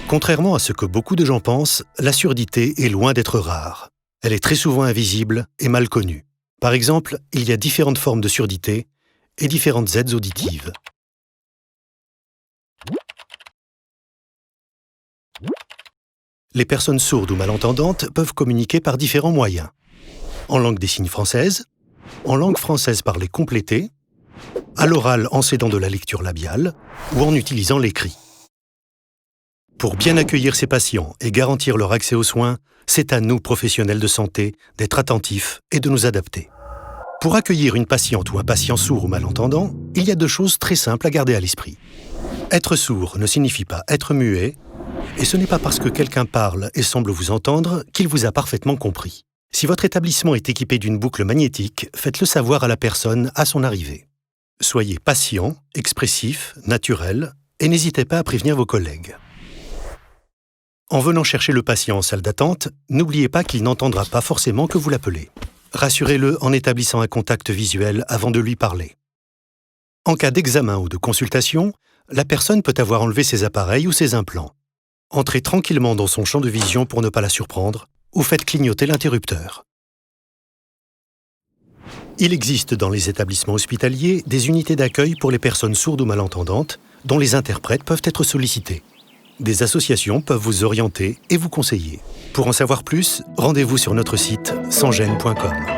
Contrairement à ce que beaucoup de gens pensent, la surdité est loin d'être rare. Elle est très souvent invisible et mal connue. Par exemple, il y a différentes formes de surdité et différentes aides auditives. Les personnes sourdes ou malentendantes peuvent communiquer par différents moyens. En langue des signes française, en langue française parlée complétée, à l'oral en s'aidant de la lecture labiale ou en utilisant l'écrit. Pour bien accueillir ces patients et garantir leur accès aux soins, c'est à nous, professionnels de santé, d'être attentifs et de nous adapter. Pour accueillir une patiente ou un patient sourd ou malentendant, il y a 2 choses très simples à garder à l'esprit. Être sourd ne signifie pas être muet, et ce n'est pas parce que quelqu'un parle et semble vous entendre qu'il vous a parfaitement compris. Si votre établissement est équipé d'une boucle magnétique, faites-le savoir à la personne à son arrivée. Soyez patient, expressif, naturel, et n'hésitez pas à prévenir vos collègues. En venant chercher le patient en salle d'attente, n'oubliez pas qu'il n'entendra pas forcément que vous l'appelez. Rassurez-le en établissant un contact visuel avant de lui parler. En cas d'examen ou de consultation, la personne peut avoir enlevé ses appareils ou ses implants. Entrez tranquillement dans son champ de vision pour ne pas la surprendre, ou faites clignoter l'interrupteur. Il existe dans les établissements hospitaliers des unités d'accueil pour les personnes sourdes ou malentendantes, dont les interprètes peuvent être sollicités. Des associations peuvent vous orienter et vous conseiller. Pour en savoir plus, rendez-vous sur notre site sansgene.com.